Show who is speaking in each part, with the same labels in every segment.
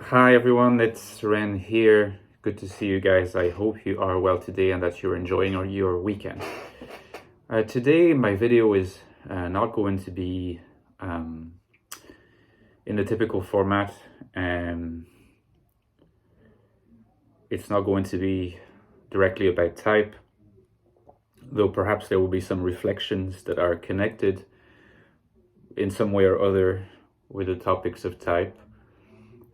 Speaker 1: Hi everyone, it's Ren here. Good to see you guys. I hope you are well today and that you're enjoying your weekend. Today my video is not going to be in the typical format. It's not going to be directly about type, though perhaps there will be some reflections that are connected in some way or other with the topics of type.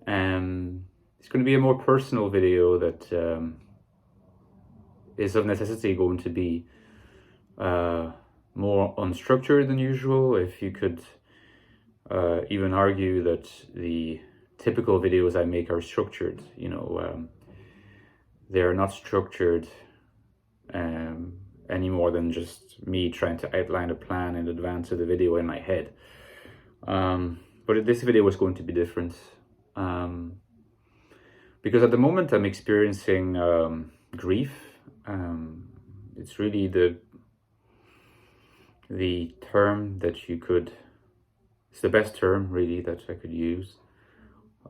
Speaker 1: It's going to be a more personal video that is of necessity going to be more unstructured than usual. If you could even argue that the typical videos I make are structured, they are not structured any more than just me trying to outline a plan in advance of the video in my head. But this video was going to be different. Because at the moment I'm experiencing grief. It's really the term that it's the best term really that I could use.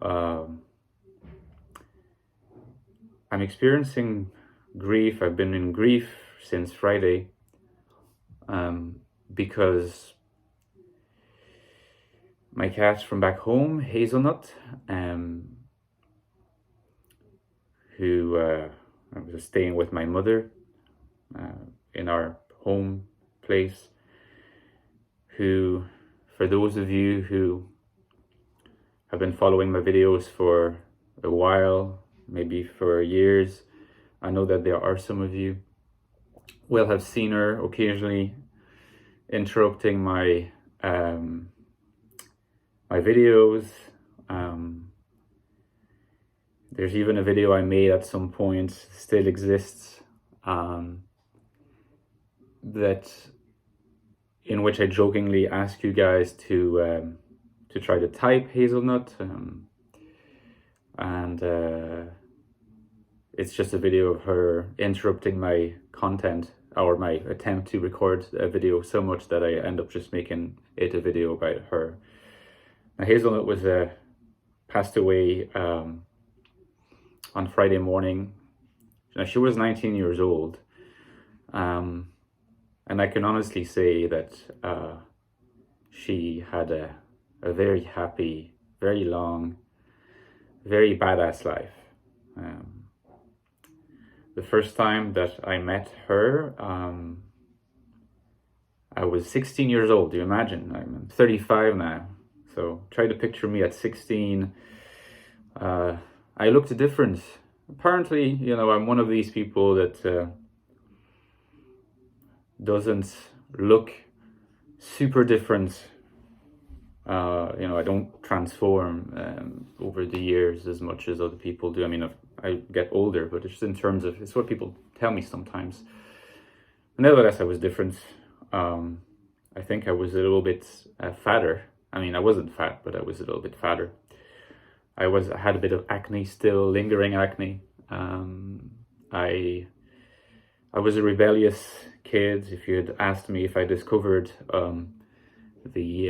Speaker 1: I'm experiencing grief. I've been in grief since Friday because my cat from back home, Hazelnut, who I was staying with my mother in our home place, who, for those of you who have been following my videos for a while, maybe for years, I know that there are some of you, will have seen her occasionally interrupting my my videos. There's even a video I made at some point, still exists, that in which I jokingly ask you guys to try to type Hazelnut, and it's just a video of her interrupting my content or my attempt to record a video so much that I end up just making it a video about her. Now, Hazelnut was passed away on Friday morning. Now, she was 19 years old, and I can honestly say that she had a very happy, very long, very badass life. The first time that I met her, I was 16 years old. Do you imagine? I'm 35 now. So try to picture me at 16. I looked different. Apparently, I'm one of these people that doesn't look super different. I don't transform over the years as much as other people do. I mean, I get older, but it's just in terms of, it's what people tell me sometimes. Nevertheless, I was different. I think I was a little bit fatter. I mean, I wasn't fat, but I was a little bit fatter. I had a bit of acne still, lingering acne. I was a rebellious kid. If you had asked me if I discovered the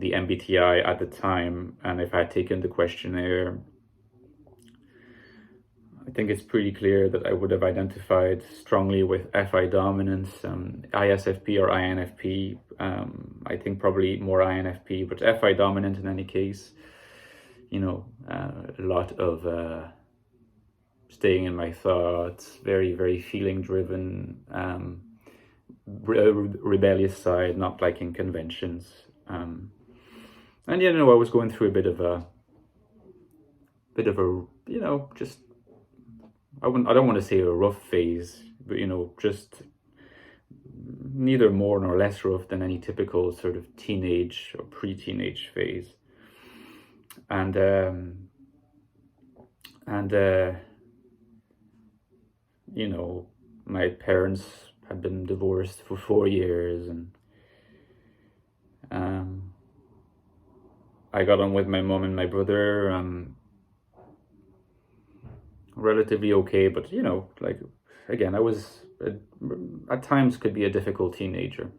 Speaker 1: MBTI at the time, and if I had taken the questionnaire, I think it's pretty clear that I would have identified strongly with FI dominance, ISFP or INFP. I think probably more INFP, but FI dominant in any case. A lot of staying in my thoughts, very, very feeling driven, rebellious side, not liking conventions. And I was going through a bit of a, just, I don't want to say a rough phase, but, just neither more nor less rough than any typical sort of teenage or pre-teenage phase. And my parents had been divorced for 4 years, and I got on with my mom and my brother relatively okay, but again, I was at times could be a difficult teenager,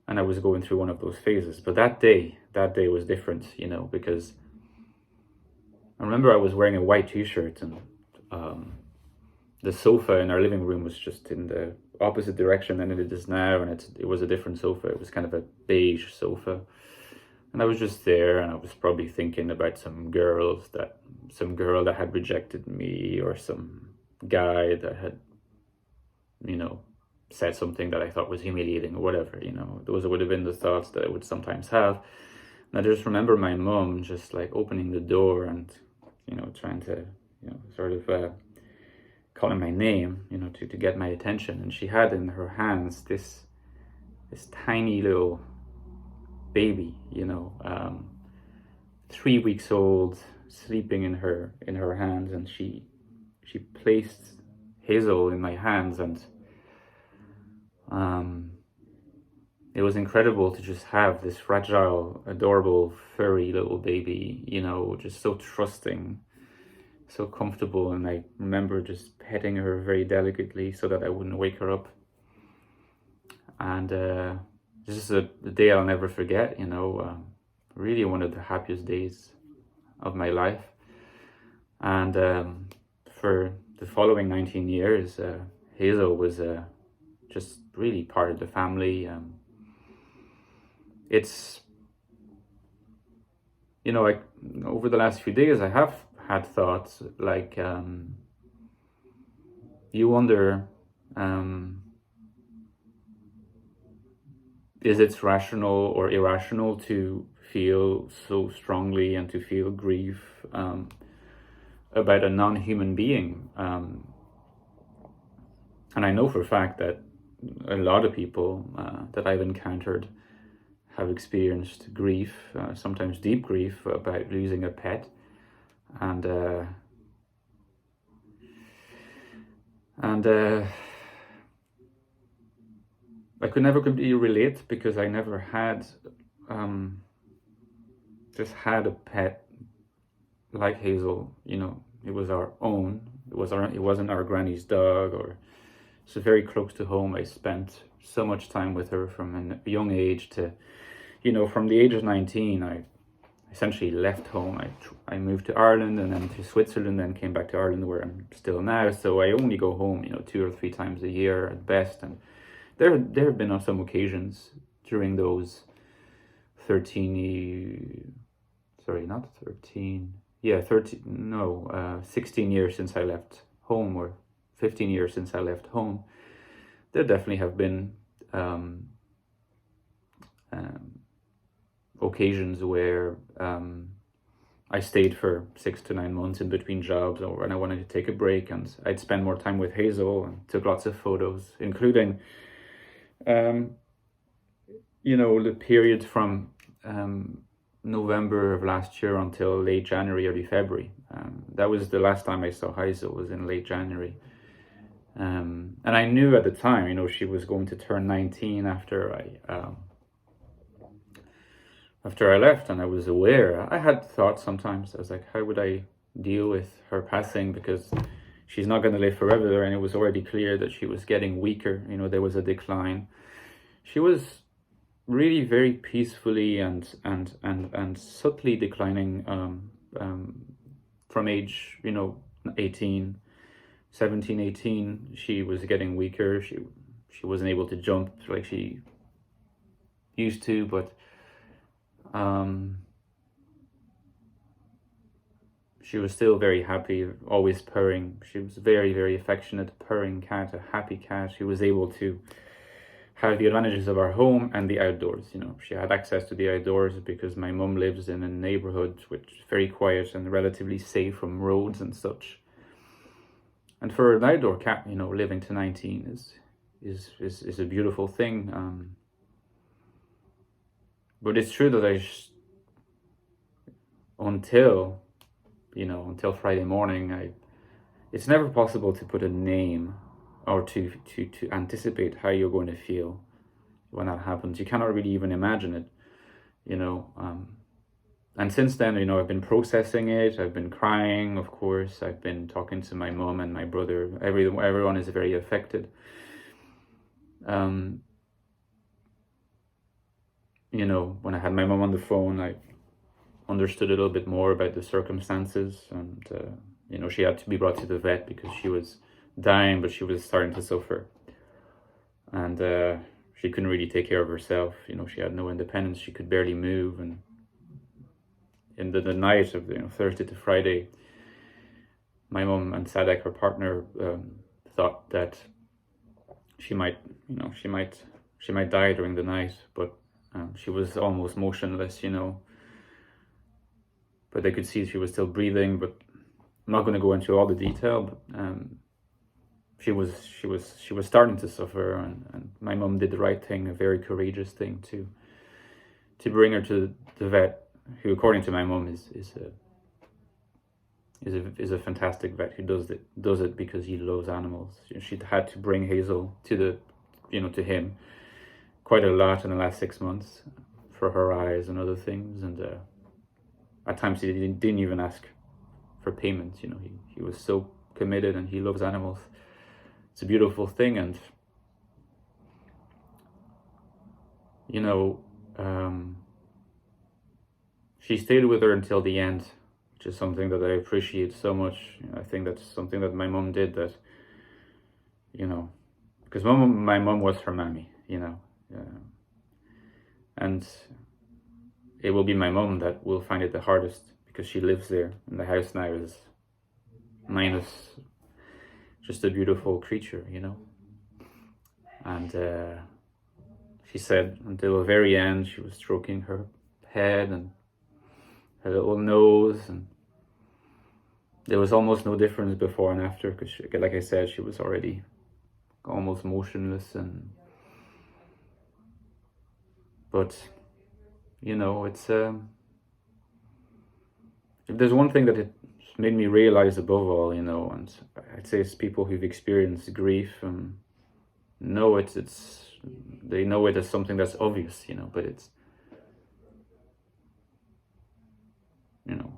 Speaker 1: and I was going through one of those phases. But that day was different, because I remember I was wearing a white t-shirt, and the sofa in our living room was just in the opposite direction than it is now, and it was a different sofa. It was kind of a beige sofa. And I was just there, and I was probably thinking about some girl that had rejected me, or some guy that had, said something that I thought was humiliating, or whatever, Those would have been the thoughts that I would sometimes have. And I just remember my mom just like opening the door and, trying to, sort of calling my name, to get my attention. And she had in her hands this tiny little baby, 3 weeks old, sleeping in her hands, and she placed Hazel in my hands, and it was incredible to just have this fragile, adorable, furry little baby, just so trusting, so comfortable. And I remember just petting her very delicately so that I wouldn't wake her up. And this is a day I'll never forget, really one of the happiest days of my life. And for the following 19 years, Hazel was just really part of the family. It's, over the last few days, I have had thoughts like, you wonder, is it rational or irrational to feel so strongly and to feel grief about a non-human being? And I know for a fact that a lot of people that I've encountered have experienced grief, sometimes deep grief, about losing a pet. And I could never completely relate, because I never had just had a pet like Hazel. It was our own. It wasn't our granny's dog, or so very close to home. I spent so much time with her from a young age to, from the age of 19, I essentially left home. I moved to Ireland, and then to Switzerland, then came back to Ireland, where I'm still now. So I only go home, 2 or 3 times a year at best. And there have been on some occasions during those 16 years since I left home, or 15 years since I left home. There definitely have been occasions where I stayed for 6 to 9 months in between jobs, or when I wanted to take a break, and I'd spend more time with Hazel and took lots of photos, including the period from November of last year until late January, early February. That was the last time I saw Hazel, was in late January. And I knew at the time, she was going to turn 19 after I left, and I was aware. I had thoughts sometimes. I was like, how would I deal with her passing? Because she's not going to live forever, and it was already clear that she was getting weaker. There was a decline. She was really very peacefully and subtly declining from age 17, 18. She was getting weaker. She wasn't able to jump like she used to, but she was still very happy, always purring. She was very, very affectionate, purring cat, a happy cat. She was able to have the advantages of our home and the outdoors. She had access to the outdoors because my mum lives in a neighborhood which is very quiet and relatively safe from roads and such. And for an outdoor cat, living to 19 is a beautiful thing. But it's true that until Friday morning, it's never possible to put a name or to anticipate how you're going to feel when that happens. You cannot really even imagine it, and since then, I've been processing it. I've been crying, of course. I've been talking to my mom and my brother. Everyone is very affected. When I had my mom on the phone, understood a little bit more about the circumstances, and she had to be brought to the vet because she was dying, but she was starting to suffer, and she couldn't really take care of herself. She had no independence. She could barely move, and in the night of Thursday to Friday, my mom and Sadek, her partner, thought that she might die during the night, but she was almost motionless, but they could see she was still breathing. But I'm not going to go into all the detail, but she was starting to suffer, and my mom did the right thing, a very courageous thing, to bring her to the vet, who, according to my mom, is a fantastic vet who does it because he loves animals. She had to bring Hazel to him quite a lot in the last 6 months for her eyes and other things, and at times he didn't even ask for payment. He was so committed, and he loves animals. It's a beautiful thing, and she stayed with her until the end, which is something that I appreciate so much. I think that's something that my mom did, that because my mom was her mammy, and it will be my mom that will find it the hardest, because she lives there, and the house now is minus just a beautiful creature, and she said until the very end she was stroking her head and her little nose, and there was almost no difference before and after, because like I said, she was already almost motionless. But it's if there's one thing that it made me realize above all, and I'd say it's people who've experienced grief and know they know it as something that's obvious, but it's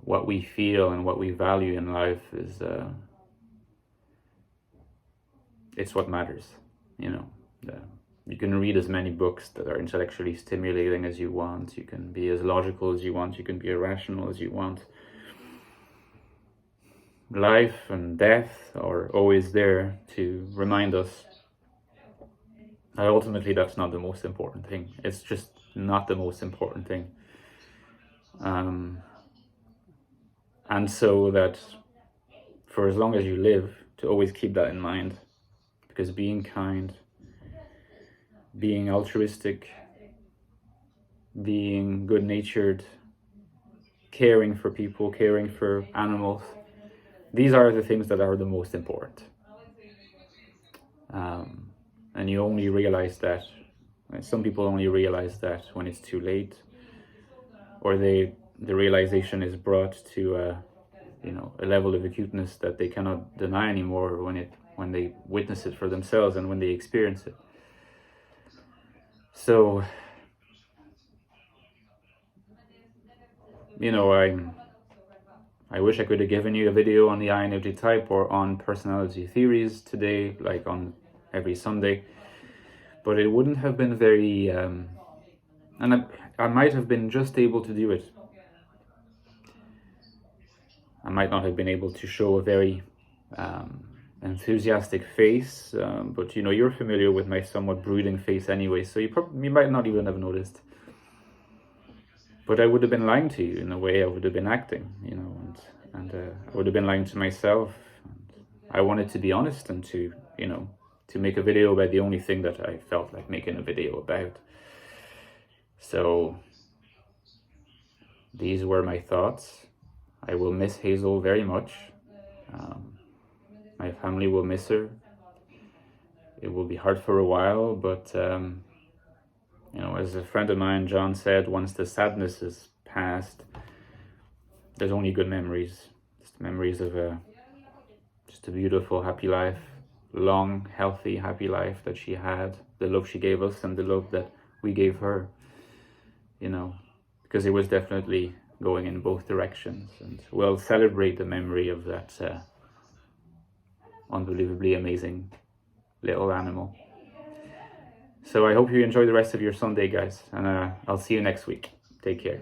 Speaker 1: what we feel and what we value in life is it's what matters. You can read as many books that are intellectually stimulating as you want. You can be as logical as you want. You can be irrational as you want. Life and death are always there to remind us that ultimately that's not the most important thing. It's just not the most important thing. And so that for as long as you live, to always keep that in mind, because being kind, being altruistic, being good-natured, caring for people, caring for animals, these are the things that are the most important. And you only realize that, some people only realize that when it's too late, or the realization is brought to a level of acuteness that they cannot deny anymore when they witness it for themselves and when they experience it. So, I wish I could have given you a video on the INFJ type or on personality theories today, like on every Sunday, but it wouldn't have been very, and I might have been just able to do it. I might not have been able to show a very enthusiastic face, but you're familiar with my somewhat brooding face anyway, so you might not even have noticed. But I would have been lying to you in a way. I would have been acting, and I would have been lying to myself. I wanted to be honest and to make a video about the only thing that I felt like making a video about. So these were my thoughts. I will miss Hazel very much. My family will miss her. It will be hard for a while, but as a friend of mine, John, said, once the sadness is past, there's only good memories. Just memories of just a beautiful, happy life, long, healthy, happy life that she had, the love she gave us and the love that we gave her, because it was definitely going in both directions. And we'll celebrate the memory of that unbelievably amazing little animal. So I hope you enjoy the rest of your Sunday, guys, and I'll see you next week. Take care.